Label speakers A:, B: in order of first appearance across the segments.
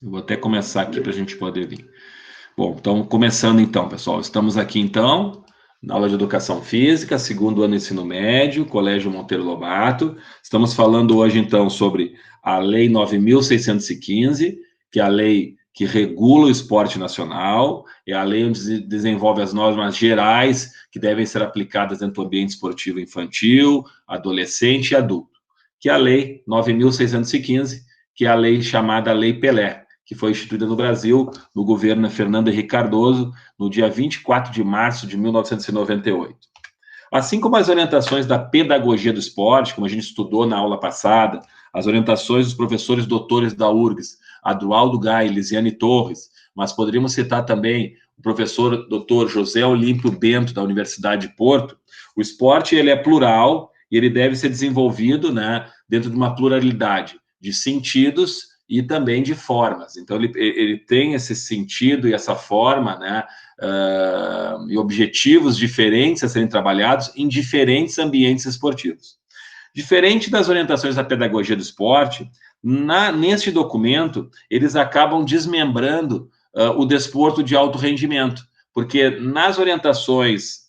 A: Eu vou até começar aqui para a gente poder vir. Bom, então, começando então, pessoal. Estamos aqui então, na aula de Educação Física, segundo ano do ensino médio, Colégio Monteiro Lobato. Estamos falando hoje então sobre a Lei 9.615, que é a lei que regula o esporte nacional, é a lei onde desenvolve as normas gerais que devem ser aplicadas dentro do ambiente esportivo infantil, adolescente e adulto, que é a Lei 9.615, que é a lei chamada Lei Pelé, que foi instituída no Brasil no governo Fernando Henrique Cardoso, no dia 24 de março de 1998. Assim como as orientações da pedagogia do esporte, como a gente estudou na aula passada, as orientações dos professores doutores da URGS, Adualdo Gai, Lisiane Torres, mas poderíamos citar também o professor doutor José Olímpio Bento, da Universidade de Porto. O esporte ele é plural e ele deve ser desenvolvido, né, dentro de uma pluralidade de sentidos e também de formas. Então, ele tem esse sentido e essa forma, né, e objetivos diferentes a serem trabalhados em diferentes ambientes esportivos. Diferente das orientações da pedagogia do esporte, neste documento, eles acabam desmembrando o desporto de alto rendimento, porque nas orientações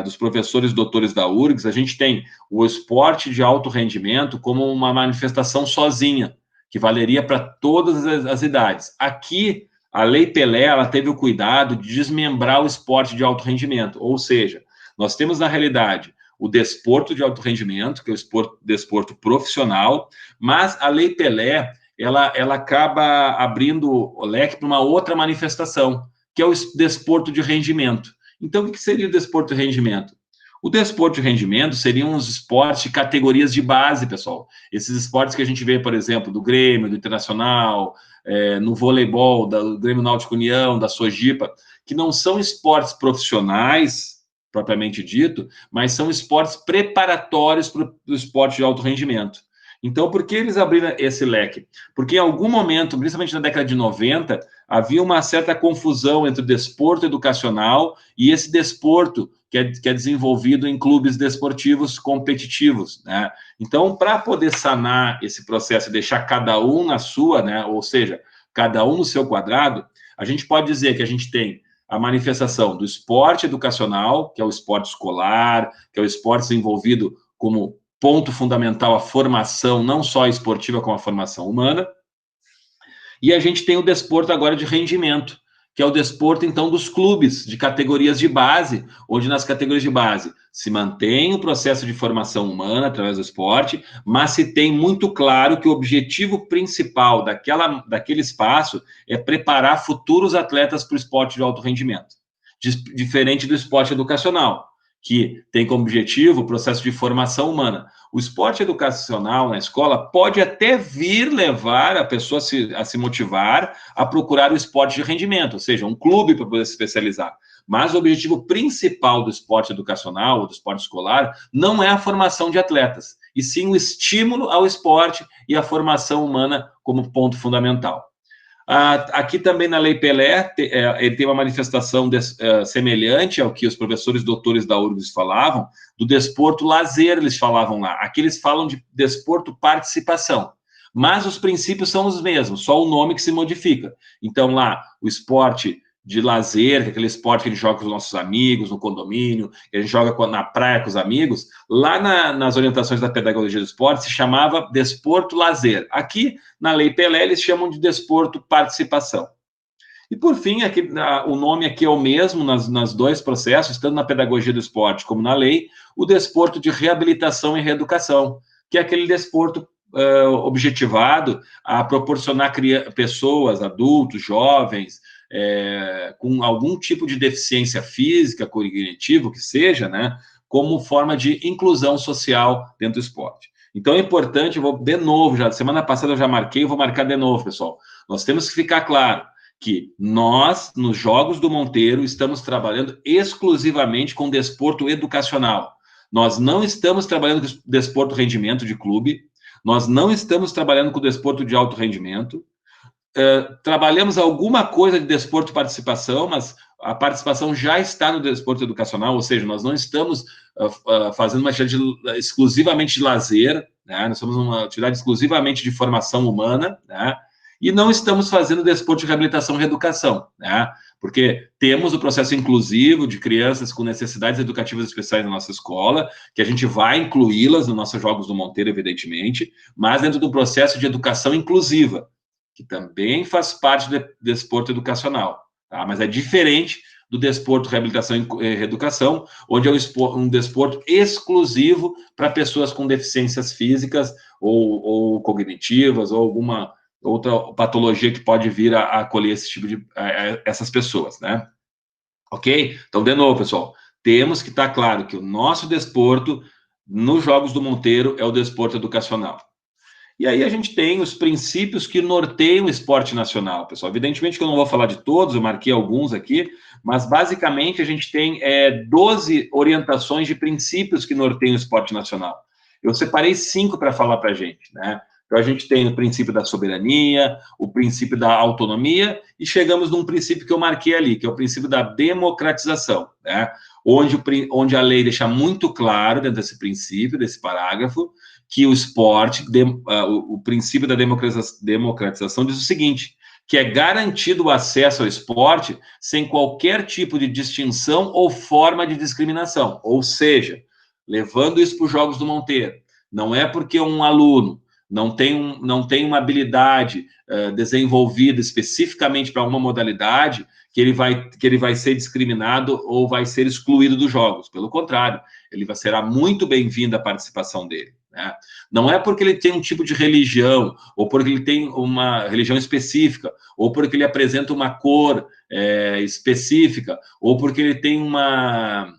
A: dos professores doutores da URGS, a gente tem o esporte de alto rendimento como uma manifestação sozinha, que valeria para todas as idades. Aqui, a Lei Pelé, ela teve o cuidado de desmembrar o esporte de alto rendimento, ou seja, nós temos, na realidade, o desporto de alto rendimento, que é o desporto profissional, mas a Lei Pelé, ela acaba abrindo o leque para uma outra manifestação, que é o desporto de rendimento. Então, o que seria o desporto de rendimento? O desporto de rendimento seriam os esportes de categorias de base, pessoal. Esses esportes que a gente vê, por exemplo, do Grêmio, do Internacional, no voleibol, do Grêmio Náutico União, da Sojipa, que não são esportes profissionais, propriamente dito, mas são esportes preparatórios para o esporte de alto rendimento. Então, por que eles abriram esse leque? Porque em algum momento, principalmente na década de 90, havia uma certa confusão entre o desporto educacional e esse desporto que é desenvolvido em clubes desportivos competitivos, né? Então, para poder sanar esse processo e deixar cada um na sua, né? Ou seja, cada um no seu quadrado, a gente pode dizer que a gente tem a manifestação do esporte educacional, que é o esporte escolar, que é o esporte desenvolvido como ponto fundamental a formação, não só esportiva, como a formação humana. E a gente tem o desporto agora de rendimento, que é o desporto, então, dos clubes, de categorias de base, onde nas categorias de base se mantém o processo de formação humana através do esporte, mas se tem muito claro que o objetivo principal daquele espaço é preparar futuros atletas para o esporte de alto rendimento, diferente do esporte educacional, que tem como objetivo o processo de formação humana. O esporte educacional na escola pode até vir levar a pessoa a se motivar a procurar o esporte de rendimento, ou seja, um clube para poder se especializar. Mas o objetivo principal do esporte educacional, ou do esporte escolar, não é a formação de atletas, e sim o estímulo ao esporte e a formação humana como ponto fundamental. Aqui também na Lei Pelé, ele tem uma manifestação semelhante ao que os professores doutores da URGS falavam, do desporto lazer, eles falavam lá. Aqui eles falam de desporto participação, mas os princípios são os mesmos, só o nome que se modifica. Então lá, o esporte de lazer, que é aquele esporte que a gente joga com os nossos amigos, no condomínio, que a gente joga na praia com os amigos, lá nas orientações da pedagogia do esporte se chamava desporto lazer. Aqui, na Lei Pelé, eles chamam de desporto participação. E, por fim, aqui, o nome aqui é o mesmo nas dois processos, tanto na pedagogia do esporte como na lei, o desporto de reabilitação e reeducação, que é aquele desporto objetivado a proporcionar pessoas, adultos, jovens, com algum tipo de deficiência física, cognitivo, que seja, né, como forma de inclusão social dentro do esporte. Então é importante, eu vou de novo, já semana passada eu já marquei, vou marcar de novo, pessoal. Nós temos que ficar claro que nós, nos Jogos do Monteiro, estamos trabalhando exclusivamente com desporto educacional. Nós não estamos trabalhando com desporto rendimento de clube, nós não estamos trabalhando com desporto de alto rendimento, trabalhamos alguma coisa de desporto participação, mas a participação já está no desporto educacional, ou seja, nós não estamos fazendo uma atividade exclusivamente de lazer, né? Nós somos uma atividade exclusivamente de formação humana, né? E não estamos fazendo desporto de reabilitação e reeducação, né? Porque temos o processo inclusivo de crianças com necessidades educativas especiais na nossa escola, que a gente vai incluí-las nos nossos Jogos do Monteiro, evidentemente, mas dentro do processo de educação inclusiva, que também faz parte do desporto educacional, tá? Mas é diferente do desporto reabilitação e reeducação, onde é um desporto exclusivo para pessoas com deficiências físicas ou cognitivas ou alguma outra patologia que pode vir a acolher esse tipo de essas pessoas, né? Ok? Então, de novo, pessoal, temos que estar claro que o nosso desporto nos Jogos do Monteiro é o desporto educacional. E aí a gente tem os princípios que norteiam o esporte nacional, pessoal. Evidentemente que eu não vou falar de todos, eu marquei alguns aqui, mas basicamente a gente tem 12 orientações de princípios que norteiam o esporte nacional. Eu separei 5 para falar para a gente, né? Então a gente tem o princípio da soberania, o princípio da autonomia, e chegamos num princípio que eu marquei ali, que é o princípio da democratização, né? Onde a lei deixa muito claro, dentro desse princípio, desse parágrafo, que o esporte, o princípio da democratização diz o seguinte, que é garantido o acesso ao esporte sem qualquer tipo de distinção ou forma de discriminação. Ou seja, levando isso para os Jogos do Monteiro, não é porque um aluno não tem uma habilidade desenvolvida especificamente para uma modalidade que ele vai ser discriminado ou vai ser excluído dos Jogos. Pelo contrário, será muito bem-vinda a participação dele, né? Não é porque ele tem um tipo de religião, ou porque ele tem uma religião específica, ou porque ele apresenta uma cor específica, ou porque ele tem uma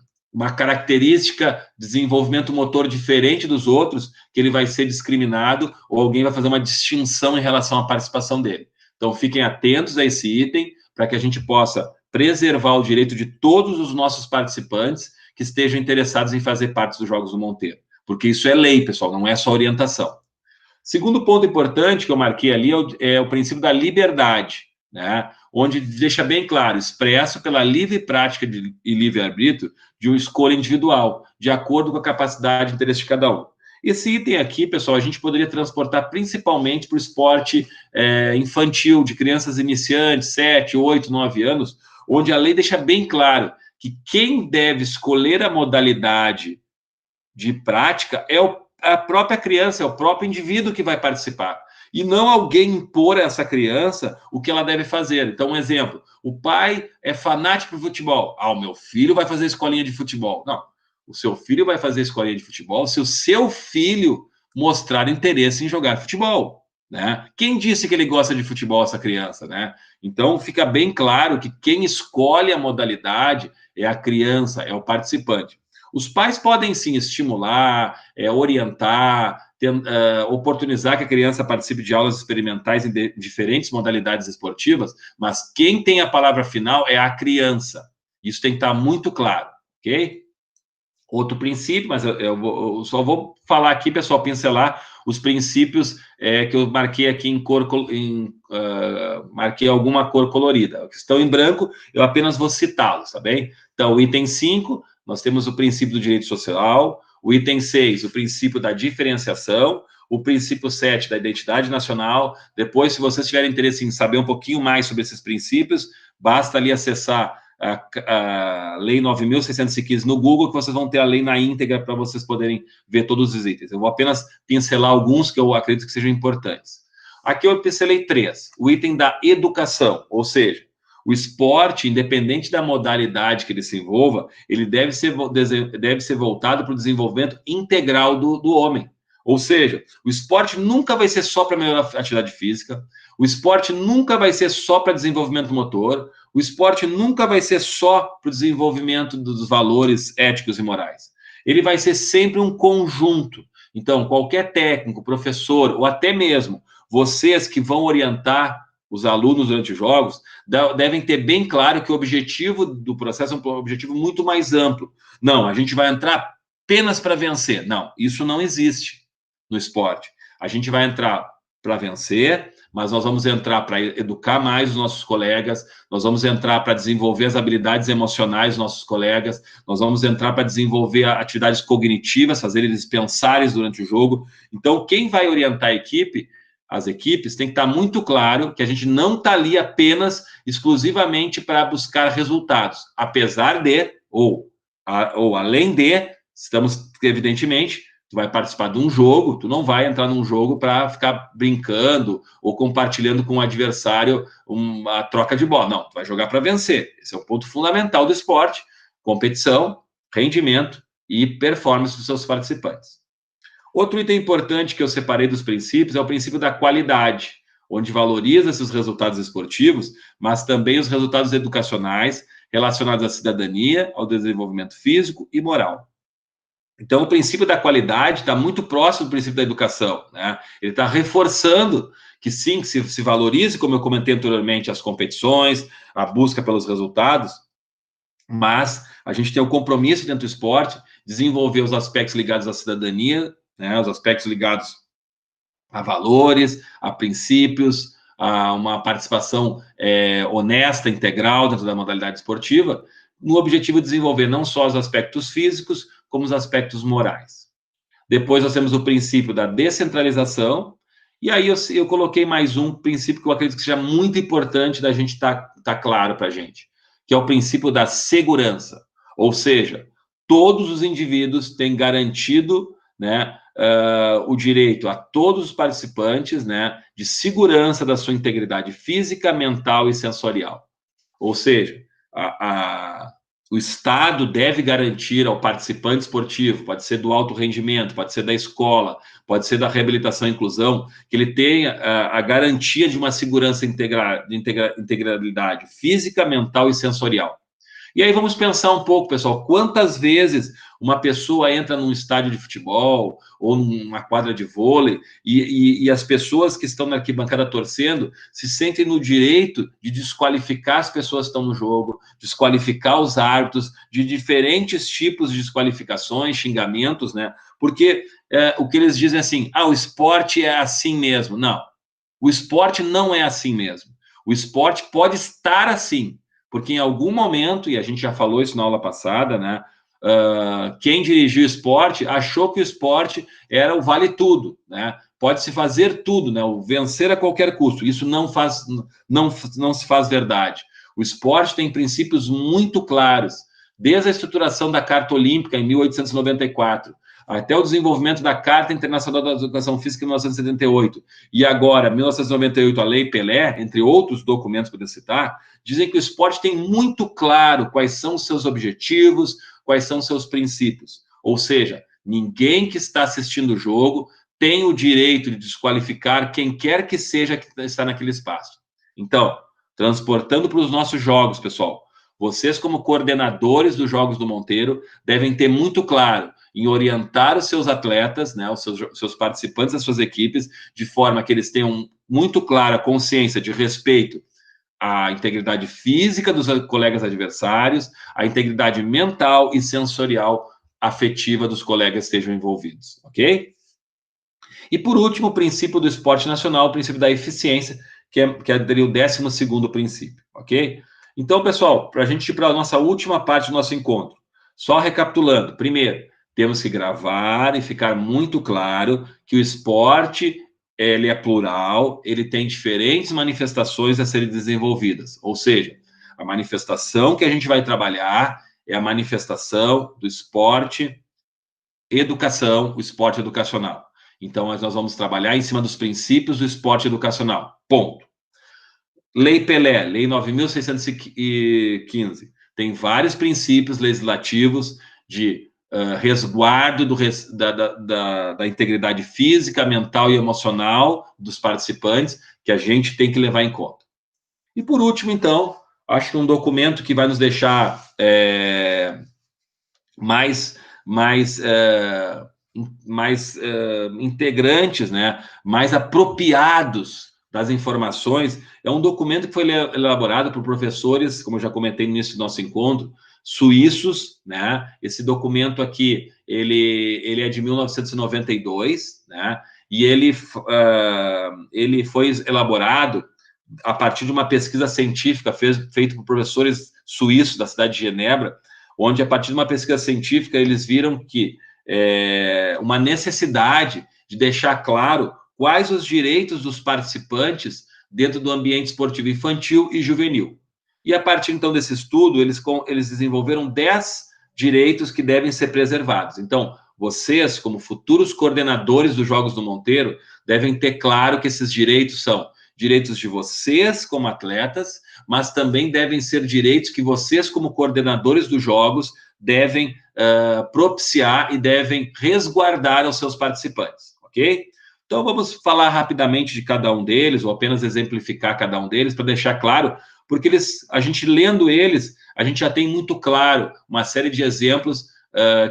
A: característica de desenvolvimento motor diferente dos outros, que ele vai ser discriminado, ou alguém vai fazer uma distinção em relação à participação dele. Então, fiquem atentos a esse item, para que a gente possa preservar o direito de todos os nossos participantes que estejam interessados em fazer parte dos Jogos do Monteiro. Porque isso é lei, pessoal, não é só orientação. Segundo ponto importante que eu marquei ali é o princípio da liberdade, né? Onde deixa bem claro, expresso pela livre prática e livre-arbítrio de uma escolha individual, de acordo com a capacidade e interesse de cada um. Esse item aqui, pessoal, a gente poderia transportar principalmente para o esporte infantil, de crianças iniciantes, 7, 8, 9 anos, onde a lei deixa bem claro que quem deve escolher a modalidade de prática é a própria criança, é o próprio indivíduo que vai participar. E não alguém impor a essa criança o que ela deve fazer. Então, um exemplo, o pai é fanático por futebol. O meu filho vai fazer escolinha de futebol. Não, o seu filho vai fazer escolinha de futebol se o seu filho mostrar interesse em jogar futebol, né? Quem disse que ele gosta de futebol, essa criança, né? Então, fica bem claro que quem escolhe a modalidade é a criança, é o participante. Os pais podem, sim, estimular, orientar, oportunizar que a criança participe de aulas experimentais em diferentes modalidades esportivas, mas quem tem a palavra final é a criança. Isso tem que estar muito claro, ok? Outro princípio, mas eu só vou falar aqui, pessoal, pincelar os princípios que eu marquei aqui marquei alguma cor colorida. Que estão em branco, eu apenas vou citá-los, tá bem? Então, o item 5, nós temos o princípio do direito social, o item 6, o princípio da diferenciação, o princípio 7 da identidade nacional. Depois, se vocês tiverem interesse em saber um pouquinho mais sobre esses princípios, basta ali acessar a Lei 9.615 no Google, que vocês vão ter a lei na íntegra para vocês poderem ver todos os itens. Eu vou apenas pincelar alguns que eu acredito que sejam importantes. Aqui eu pincelei 3. O item da educação, ou seja, o esporte, independente da modalidade que ele se envolva, ele deve ser voltado para o desenvolvimento integral do homem. Ou seja, o esporte nunca vai ser só para melhorar a atividade física, o esporte nunca vai ser só para desenvolvimento motor, o esporte nunca vai ser só para o desenvolvimento dos valores éticos e morais. Ele vai ser sempre um conjunto. Então, qualquer técnico, professor, ou até mesmo vocês que vão orientar os alunos durante os jogos, devem ter bem claro que o objetivo do processo é um objetivo muito mais amplo. Não, a gente vai entrar apenas para vencer. Não, isso não existe no esporte. A gente vai entrar para vencer, mas nós vamos entrar para educar mais os nossos colegas, nós vamos entrar para desenvolver as habilidades emocionais dos nossos colegas, nós vamos entrar para desenvolver atividades cognitivas, fazer eles pensarem durante o jogo. Então, quem vai orientar a equipe as equipes, tem que estar muito claro que a gente não está ali apenas, exclusivamente para buscar resultados, apesar de, ou além de, estamos, evidentemente, tu vai participar de um jogo, tu não vai entrar num jogo para ficar brincando ou compartilhando com o adversário uma troca de bola. Não, tu vai jogar para vencer. Esse é o ponto fundamental do esporte, competição, rendimento e performance dos seus participantes. Outro item importante que eu separei dos princípios é o princípio da qualidade, onde valoriza-se os resultados esportivos, mas também os resultados educacionais relacionados à cidadania, ao desenvolvimento físico e moral. Então, o princípio da qualidade está muito próximo do princípio da educação, né? Ele está reforçando que sim, que se valorize, como eu comentei anteriormente, as competições, a busca pelos resultados, mas a gente tem o compromisso dentro do esporte, desenvolver os aspectos ligados à cidadania, né, os aspectos ligados a valores, a princípios, a uma participação honesta, integral dentro da modalidade esportiva, no objetivo de desenvolver não só os aspectos físicos, como os aspectos morais. Depois nós temos o princípio da descentralização, e aí eu coloquei mais um princípio que eu acredito que seja muito importante da gente tá claro para a gente, que é o princípio da segurança. Ou seja, todos os indivíduos têm garantido, né, o direito a todos os participantes, né, de segurança da sua integridade física, mental e sensorial. Ou seja, o Estado deve garantir ao participante esportivo, pode ser do alto rendimento, pode ser da escola, pode ser da reabilitação e inclusão, que ele tenha a garantia de uma segurança de integralidade física, mental e sensorial. E aí vamos pensar um pouco, pessoal, quantas vezes uma pessoa entra num estádio de futebol ou numa quadra de vôlei e as pessoas que estão na arquibancada torcendo se sentem no direito de desqualificar as pessoas que estão no jogo, desqualificar os árbitros, de diferentes tipos de desqualificações, xingamentos, né? Porque o que eles dizem é assim, o esporte é assim mesmo. Não, o esporte não é assim mesmo. O esporte pode estar assim, porque em algum momento, e a gente já falou isso na aula passada, né? Quem dirigiu o esporte achou que o esporte era o vale tudo, né? Pode-se fazer tudo, né? O vencer a qualquer custo. Isso não se faz verdade. O esporte tem princípios muito claros, desde a estruturação da Carta Olímpica em 1894, até o desenvolvimento da Carta Internacional da Educação Física em 1978, e agora, 1998, a Lei Pelé, entre outros documentos para citar, dizem que o esporte tem muito claro quais são os seus objetivos, quais são os seus princípios. Ou seja, ninguém que está assistindo o jogo tem o direito de desqualificar quem quer que seja que está naquele espaço. Então, transportando para os nossos jogos, pessoal, vocês como coordenadores dos Jogos do Monteiro devem ter muito claro em orientar os seus atletas, né, os seus participantes das suas equipes, de forma que eles tenham muito clara consciência de respeito à integridade física dos colegas adversários, à integridade mental e sensorial afetiva dos colegas que estejam envolvidos, ok? E por último, o princípio do esporte nacional, o princípio da eficiência, que é o 12º princípio, ok? Então, pessoal, para a gente ir para a nossa última parte do nosso encontro, só recapitulando, primeiro, temos que gravar e ficar muito claro que o esporte, ele é plural, ele tem diferentes manifestações a serem desenvolvidas, ou seja, a manifestação que a gente vai trabalhar é a manifestação do esporte, educação, o esporte educacional. Então, nós vamos trabalhar em cima dos princípios do esporte educacional, ponto. Lei Pelé, Lei 9.615, tem vários princípios legislativos de resguardo da integridade física, mental e emocional dos participantes que a gente tem que levar em conta. E por último, então, acho que um documento que vai nos deixar mais integrantes, né, mais apropriados das informações, é um documento que foi elaborado por professores, como eu já comentei no início do nosso encontro, suíços, né? Esse documento aqui, ele é de 1992, né? E ele foi elaborado a partir de uma pesquisa científica feita por professores suíços da cidade de Genebra, onde, a partir de uma pesquisa científica, eles viram que uma necessidade de deixar claro quais os direitos dos participantes dentro do ambiente esportivo infantil e juvenil. E a partir, então, desse estudo, eles desenvolveram 10 direitos que devem ser preservados. Então, vocês, como futuros coordenadores dos Jogos do Monteiro, devem ter claro que esses direitos são direitos de vocês como atletas, mas também devem ser direitos que vocês, como coordenadores dos Jogos, devem propiciar e devem resguardar aos seus participantes, ok? Então, vamos falar rapidamente de cada um deles, ou apenas exemplificar cada um deles, para deixar claro, porque a gente lendo eles, a gente já tem muito claro uma série de exemplos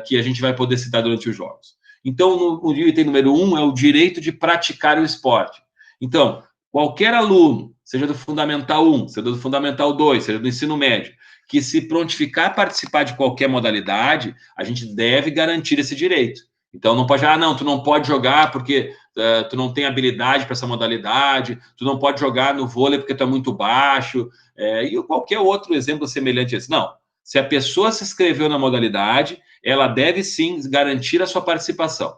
A: que a gente vai poder citar durante os jogos. Então, o item número 1 é o direito de praticar o esporte. Então, qualquer aluno, seja do Fundamental 1, seja do Fundamental 2, seja do ensino médio, que se prontificar a participar de qualquer modalidade, a gente deve garantir esse direito. Então, não pode, não, tu não pode jogar porque tu não tem habilidade para essa modalidade, tu não pode jogar no vôlei porque tu é muito baixo, e qualquer outro exemplo semelhante a esse. Não, se a pessoa se inscreveu na modalidade, ela deve sim garantir a sua participação.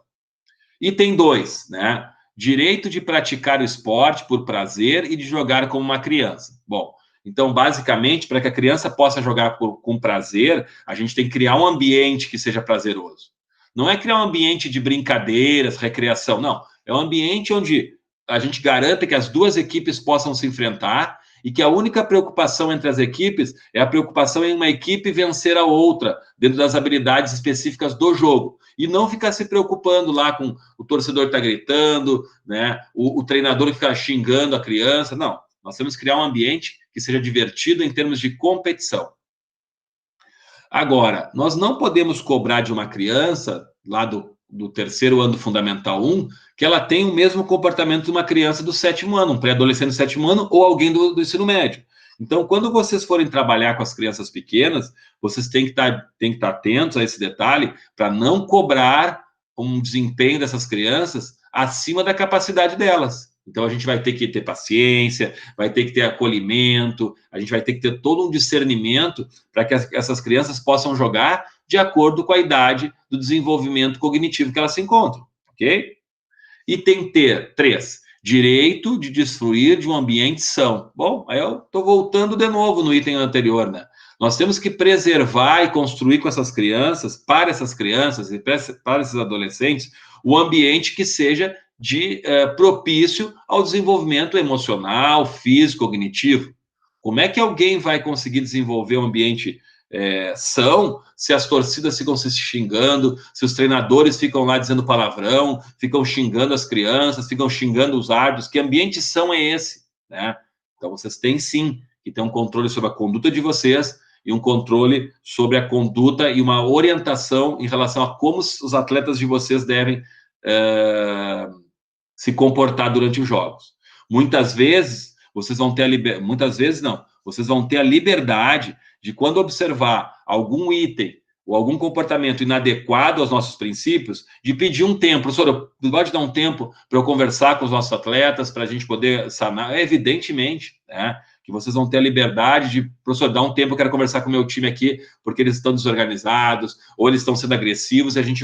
A: Item 2, né? Direito de praticar o esporte por prazer e de jogar como uma criança. Bom, então, basicamente, para que a criança possa jogar com prazer, a gente tem que criar um ambiente que seja prazeroso. Não é criar um ambiente de brincadeiras, recreação, não. É um ambiente onde a gente garanta que as duas equipes possam se enfrentar e que a única preocupação entre as equipes é a preocupação em uma equipe vencer a outra, dentro das habilidades específicas do jogo. E não ficar se preocupando lá com o torcedor que está gritando, né? O treinador que fica xingando a criança. Não, nós temos que criar um ambiente que seja divertido em termos de competição. Agora, nós não podemos cobrar de uma criança, lá do terceiro ano do Fundamental 1, que ela tenha o mesmo comportamento de uma criança do sétimo ano, um pré-adolescente do sétimo ano ou alguém do ensino médio. Então, quando vocês forem trabalhar com as crianças pequenas, vocês têm que estar atentos a esse detalhe para não cobrar um desempenho dessas crianças acima da capacidade delas. Então, a gente vai ter que ter paciência, vai ter que ter acolhimento, a gente vai ter que ter todo um discernimento para que essas crianças possam jogar de acordo com a idade do desenvolvimento cognitivo que elas se encontram, ok? Item 3, direito de desfruir de um ambiente são. Bom, aí eu estou voltando de novo no item anterior, né? Nós temos que preservar e construir com essas crianças, para essas crianças e para esses adolescentes, o ambiente que seja propício ao desenvolvimento emocional, físico, cognitivo. Como é que alguém vai conseguir desenvolver um ambiente são se as torcidas ficam se xingando, se os treinadores ficam lá dizendo palavrão, ficam xingando as crianças, ficam xingando os árbitros? Que ambiente são é esse, né? Então, vocês têm sim que ter um controle sobre a conduta de vocês e um controle sobre a conduta e uma orientação em relação a como os atletas de vocês devem se comportar durante os jogos. Muitas vezes, vocês vão ter vocês vão ter a liberdade de, quando observar algum item ou algum comportamento inadequado aos nossos princípios, de pedir um tempo. Professor, pode dar um tempo para eu conversar com os nossos atletas, para a gente poder sanar? Evidentemente, né, que vocês vão ter a liberdade de, professor, dar um tempo, eu quero conversar com o meu time aqui, porque eles estão desorganizados, ou eles estão sendo agressivos, e a gente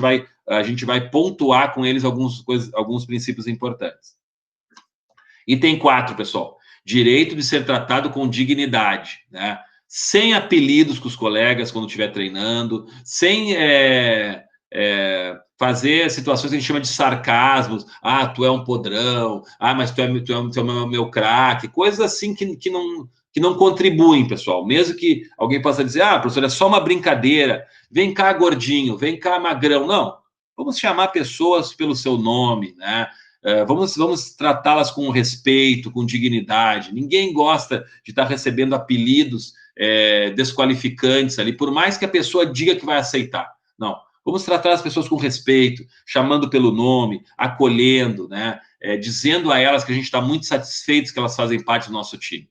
A: vai pontuar com eles alguns princípios importantes. Item 4, pessoal, direito de ser tratado com dignidade, né? Sem apelidos com os colegas quando estiver treinando, sem fazer situações que a gente chama de sarcasmos. Ah, tu é um podrão. Ah, mas tu é meu craque. Coisas assim que não contribuem, pessoal. Mesmo que alguém possa dizer, professor, é só uma brincadeira. Vem cá, gordinho. Vem cá, magrão. Não. Vamos chamar pessoas pelo seu nome, né? Vamos tratá-las com respeito, com dignidade. Ninguém gosta de estar recebendo apelidos desqualificantes ali, por mais que a pessoa diga que vai aceitar. Não, vamos tratar as pessoas com respeito, chamando pelo nome, acolhendo, né? Dizendo a elas que a gente está muito satisfeito que elas fazem parte do nosso time.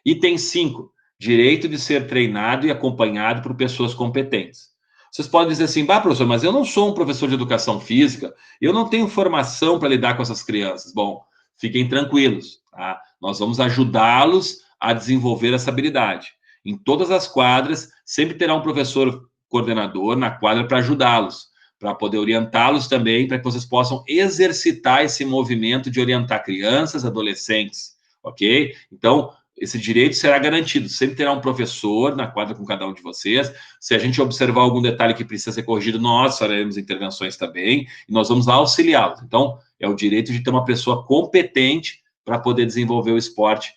A: Item 5, direito de ser treinado e acompanhado por pessoas competentes. Vocês podem dizer assim, professor, mas eu não sou um professor de educação física, eu não tenho formação para lidar com essas crianças. Bom, fiquem tranquilos, tá? Nós vamos ajudá-los a desenvolver essa habilidade. Em todas as quadras, sempre terá um professor coordenador na quadra para ajudá-los. para poder orientá-los também, para que vocês possam exercitar esse movimento de orientar crianças, adolescentes, ok? Então, esse direito será garantido. Sempre terá um professor na quadra com cada um de vocês. Se a gente observar algum detalhe que precisa ser corrigido, nós faremos intervenções também e nós vamos lá auxiliá-los. Então, é o direito de ter uma pessoa competente para poder desenvolver o esporte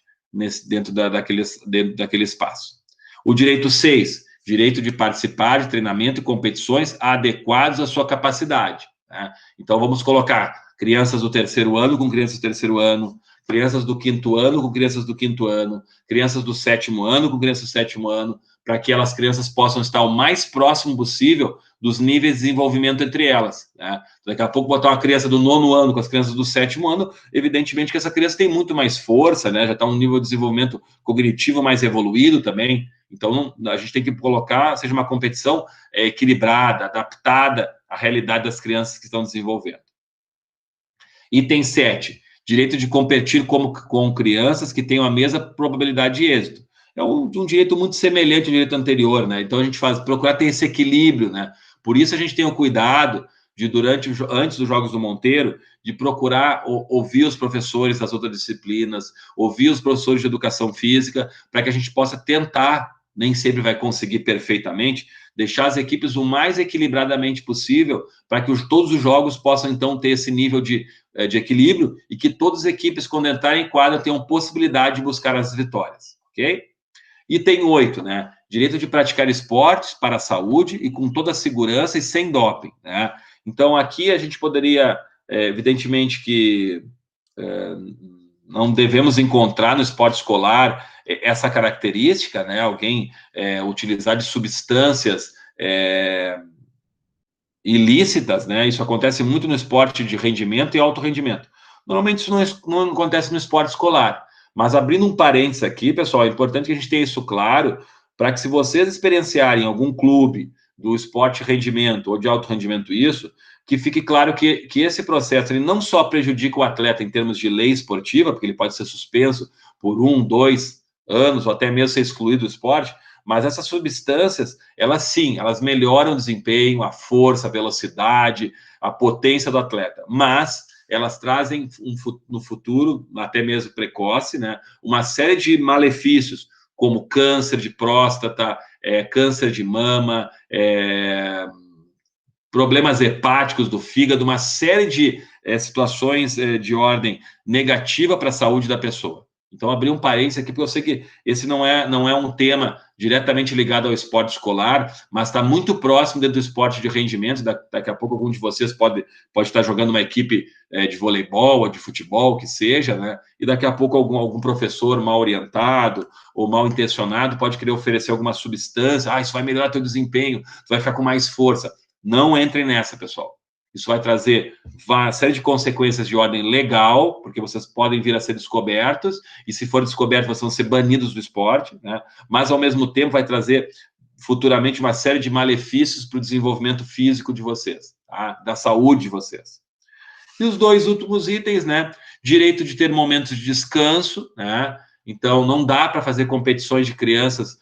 A: dentro daquele espaço. O direito 6, direito de participar de treinamento e competições adequados à sua capacidade, né? Então, vamos colocar crianças do terceiro ano com crianças do terceiro ano, crianças do quinto ano com crianças do quinto ano, crianças do sétimo ano com crianças do sétimo ano, para que aquelas crianças possam estar o mais próximo possível dos níveis de desenvolvimento entre elas, né? Daqui a pouco botar uma criança do nono ano com as crianças do sétimo ano, evidentemente que essa criança tem muito mais força, né? Já está um nível de desenvolvimento cognitivo mais evoluído também. Então, a gente tem que colocar, seja uma competição equilibrada, adaptada à realidade das crianças que estão desenvolvendo. Item 7, direito de competir com crianças que tenham a mesma probabilidade de êxito. É um direito muito semelhante ao direito anterior, né? Então, a gente procurar ter esse equilíbrio, né? Por isso, a gente tem o cuidado de, antes dos Jogos do Monteiro, de procurar ouvir os professores das outras disciplinas, ouvir os professores de educação física, para que a gente possa tentar, nem sempre vai conseguir perfeitamente, deixar as equipes o mais equilibradamente possível, para que todos os jogos possam, então, ter esse nível de equilíbrio e que todas as equipes, quando entrarem em quadra, tenham possibilidade de buscar as vitórias, ok? Item 8, né? Direito de praticar esportes para a saúde e com toda a segurança e sem doping, né? Então, aqui a gente poderia, evidentemente que não devemos encontrar no esporte escolar essa característica, né? Alguém utilizar de substâncias ilícitas, né? Isso acontece muito no esporte de rendimento e alto rendimento. Normalmente isso não acontece no esporte escolar. Mas abrindo um parênteses aqui, pessoal, é importante que a gente tenha isso claro, para que se vocês experienciarem algum clube do esporte rendimento ou de alto rendimento isso, que fique claro que esse processo ele não só prejudica o atleta em termos de lei esportiva, porque ele pode ser suspenso por 1, 2 anos, ou até mesmo ser excluído do esporte, mas essas substâncias, elas sim, elas melhoram o desempenho, a força, a velocidade, a potência do atleta, mas elas trazem no futuro, até mesmo precoce, né, uma série de malefícios, como câncer de próstata, câncer de mama, problemas hepáticos do fígado, uma série de situações de ordem negativa para a saúde da pessoa. Então, abri um parênteses aqui, porque eu sei que esse não é um tema diretamente ligado ao esporte escolar, mas está muito próximo dentro do esporte de rendimento. Daqui a pouco algum de vocês pode estar jogando uma equipe de voleibol ou de futebol, que seja, né? E daqui a pouco algum professor mal orientado ou mal intencionado pode querer oferecer alguma substância. Isso vai melhorar teu desempenho, tu vai ficar com mais força. Não entrem nessa, pessoal. Isso vai trazer uma série de consequências de ordem legal, porque vocês podem vir a ser descobertos, e se for descoberto, vocês vão ser banidos do esporte, né? Mas, ao mesmo tempo, vai trazer futuramente uma série de malefícios para o desenvolvimento físico de vocês, tá? Da saúde de vocês. E os dois últimos itens, né? Direito de ter momentos de descanso, né? Então, não dá para fazer competições de crianças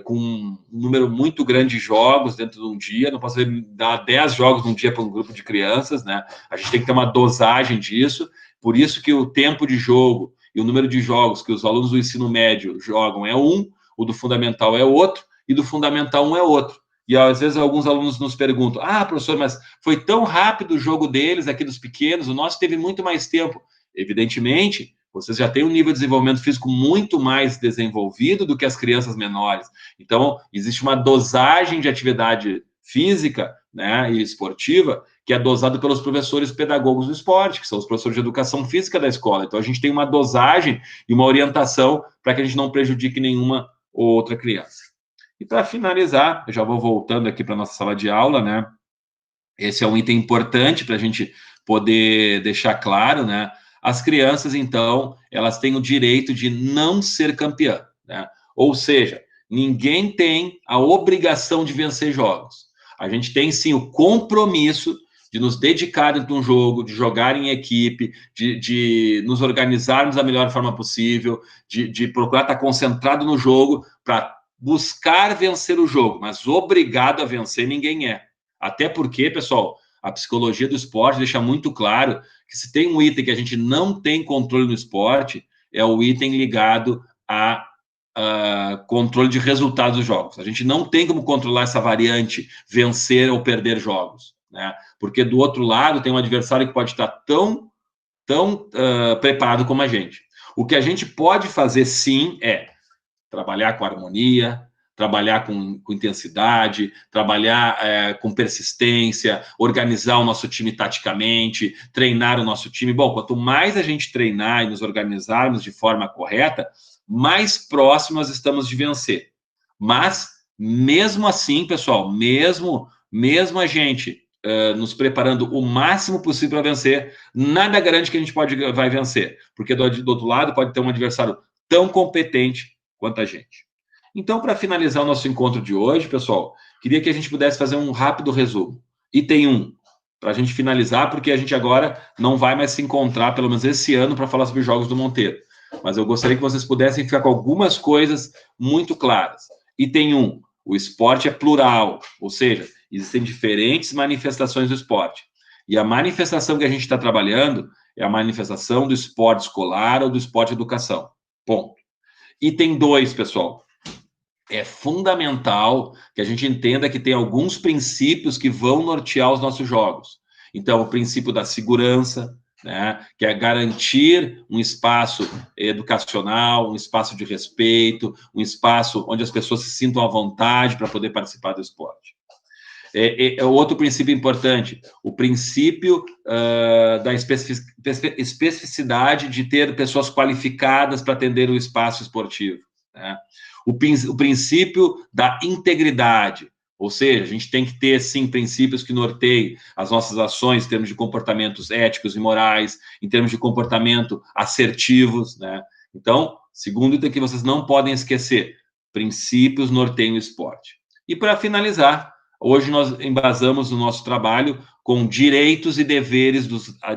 A: com um número muito grande de jogos dentro de um dia, não posso dar 10 jogos num dia para um grupo de crianças, né? A gente tem que ter uma dosagem disso, por isso que o tempo de jogo e o número de jogos que os alunos do ensino médio jogam é um, o do fundamental é outro, e do fundamental um é outro. E às vezes alguns alunos nos perguntam, professor, mas foi tão rápido o jogo deles, aqui dos pequenos, o nosso teve muito mais tempo. Evidentemente, vocês já têm um nível de desenvolvimento físico muito mais desenvolvido do que as crianças menores. Então, existe uma dosagem de atividade física, né, e esportiva que é dosado pelos professores pedagogos do esporte, que são os professores de educação física da escola. Então, a gente tem uma dosagem e uma orientação para que a gente não prejudique nenhuma ou outra criança. E para finalizar, eu já vou voltando aqui para a nossa sala de aula, né? Esse é um item importante para a gente poder deixar claro, né? As crianças, então, elas têm o direito de não ser campeã, né? Ou seja, ninguém tem a obrigação de vencer jogos. A gente tem, sim, o compromisso de nos dedicar dentro de um jogo, de jogar em equipe, de nos organizarmos da melhor forma possível, de procurar estar concentrado no jogo para buscar vencer o jogo, mas obrigado a vencer ninguém é. Até porque, pessoal, a psicologia do esporte deixa muito claro que se tem um item que a gente não tem controle no esporte, é o item ligado a controle de resultados dos jogos. A gente não tem como controlar essa variante, vencer ou perder jogos, né? Porque do outro lado tem um adversário que pode estar tão preparado como a gente. O que a gente pode fazer, sim, é trabalhar com harmonia, trabalhar com intensidade, trabalhar com persistência, organizar o nosso time taticamente, treinar o nosso time. Bom, quanto mais a gente treinar e nos organizarmos de forma correta, mais próximos estamos de vencer. Mas, mesmo assim, pessoal, mesmo a gente nos preparando o máximo possível para vencer, nada garante que a gente vai vencer, porque do outro lado pode ter um adversário tão competente quanto a gente. Então, para finalizar o nosso encontro de hoje, pessoal, queria que a gente pudesse fazer um rápido resumo. Item 1, para a gente finalizar, porque a gente agora não vai mais se encontrar, pelo menos esse ano, para falar sobre os Jogos do Monteiro. Mas eu gostaria que vocês pudessem ficar com algumas coisas muito claras. Item 1, o esporte é plural, ou seja, existem diferentes manifestações do esporte. E a manifestação que a gente está trabalhando é a manifestação do esporte escolar ou do esporte educação. Ponto. Item 2, pessoal. É fundamental que a gente entenda que tem alguns princípios que vão nortear os nossos jogos. Então, o princípio da segurança, né, que é garantir um espaço educacional, um espaço de respeito, um espaço onde as pessoas se sintam à vontade para poder participar do esporte. Outro princípio importante, o princípio da especificidade de ter pessoas qualificadas para atender o espaço esportivo, né? O princípio da integridade, ou seja, a gente tem que ter, sim, princípios que norteiem as nossas ações em termos de comportamentos éticos e morais, em termos de comportamento assertivos, né? Então, segundo item que vocês não podem esquecer, princípios norteiam o esporte. E para finalizar, hoje nós embasamos o nosso trabalho com direitos e deveres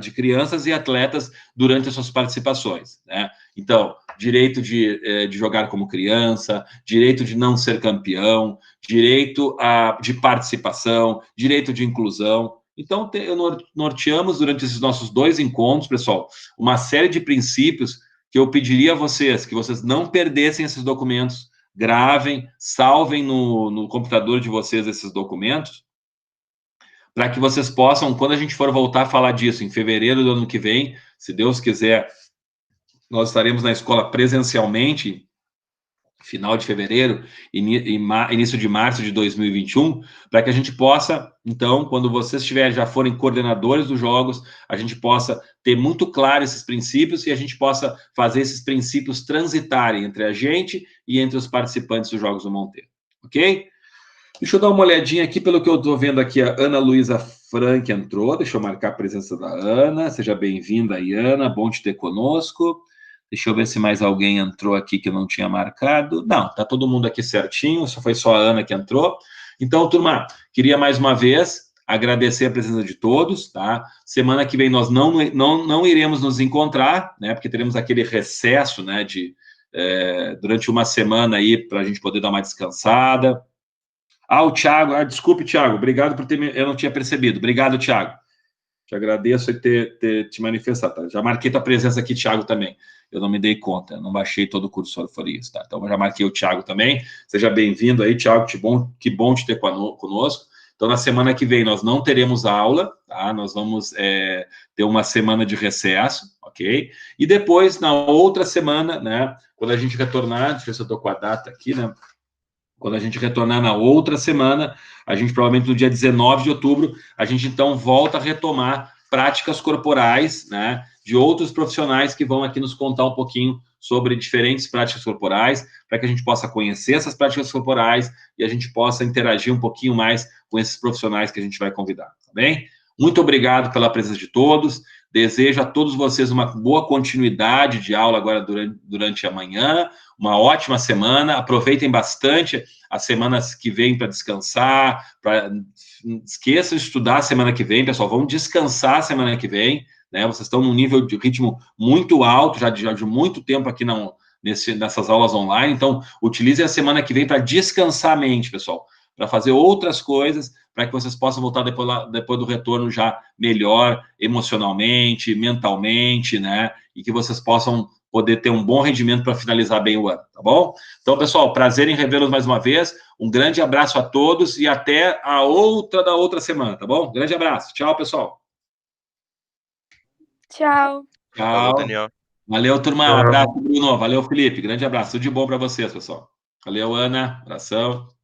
A: de crianças e atletas durante as suas participações, né? Então, direito de jogar como criança, direito de não ser campeão, direito de participação, direito de inclusão. Então, norteamos durante esses nossos 2 encontros, pessoal, uma série de princípios que eu pediria a vocês, que vocês não perdessem esses documentos, gravem, salvem no computador de vocês esses documentos, para que vocês possam, quando a gente for voltar a falar disso em fevereiro do ano que vem, se Deus quiser, nós estaremos na escola presencialmente, final de fevereiro, início de março de 2021, para que a gente possa, então, quando vocês já forem coordenadores dos jogos, a gente possa ter muito claro esses princípios e a gente possa fazer esses princípios transitarem entre a gente e entre os participantes dos Jogos do Monteiro, ok? Deixa eu dar uma olhadinha aqui, pelo que eu estou vendo aqui, a Ana Luísa Frank entrou, deixa eu marcar a presença da Ana, seja bem-vinda aí, Ana, bom te ter conosco. Deixa eu ver se mais alguém entrou aqui que eu não tinha marcado. Não, tá todo mundo aqui certinho, foi só a Ana que entrou. Então, turma, queria mais uma vez agradecer a presença de todos, tá? Semana que vem nós não iremos nos encontrar, né? Porque teremos aquele recesso, né? Durante uma semana aí para a gente poder dar uma descansada. O Thiago, desculpe, Thiago, obrigado por eu não tinha percebido. Obrigado, Thiago. Te agradeço e ter te manifestado, tá? Já marquei tua presença aqui, Thiago, também. Eu não me dei conta, não baixei todo o cursor, foi isso, tá? Então, eu já marquei o Thiago também. Seja bem-vindo aí, Thiago, que bom te ter conosco. Então, na semana que vem, nós não teremos aula, tá? Nós vamos ter uma semana de recesso, ok? E depois, na outra semana, né, quando a gente retornar, deixa eu ver se eu estou com a data aqui, né? Quando a gente retornar na outra semana, a gente provavelmente no dia 19 de outubro, a gente então volta a retomar práticas corporais, né, de outros profissionais que vão aqui nos contar um pouquinho sobre diferentes práticas corporais, para que a gente possa conhecer essas práticas corporais e a gente possa interagir um pouquinho mais com esses profissionais que a gente vai convidar, tá bem? Muito obrigado pela presença de todos. Desejo a todos vocês uma boa continuidade de aula agora durante a manhã, uma ótima semana. Aproveitem bastante as semanas que vêm para descansar. Esqueçam de estudar a semana que vem, pessoal. Vamos descansar a semana que vem, né? Vocês estão num nível de ritmo muito alto, já de muito tempo aqui nessas aulas online. Então, utilizem a semana que vem para descansar a mente, pessoal, para fazer outras coisas, para que vocês possam voltar depois do retorno já melhor, emocionalmente, mentalmente, né? E que vocês possam poder ter um bom rendimento para finalizar bem o ano, tá bom? Então, pessoal, prazer em revê-los mais uma vez. Um grande abraço a todos e até a outra semana, tá bom? Grande abraço. Tchau, pessoal.
B: Tchau.
A: Tchau.
C: Falou, Daniel.
A: Valeu, turma. Um
D: Tchau.
A: abraço, Bruno. Valeu, Felipe. Grande abraço. Tudo de bom para vocês, pessoal. Valeu, Ana. Abração.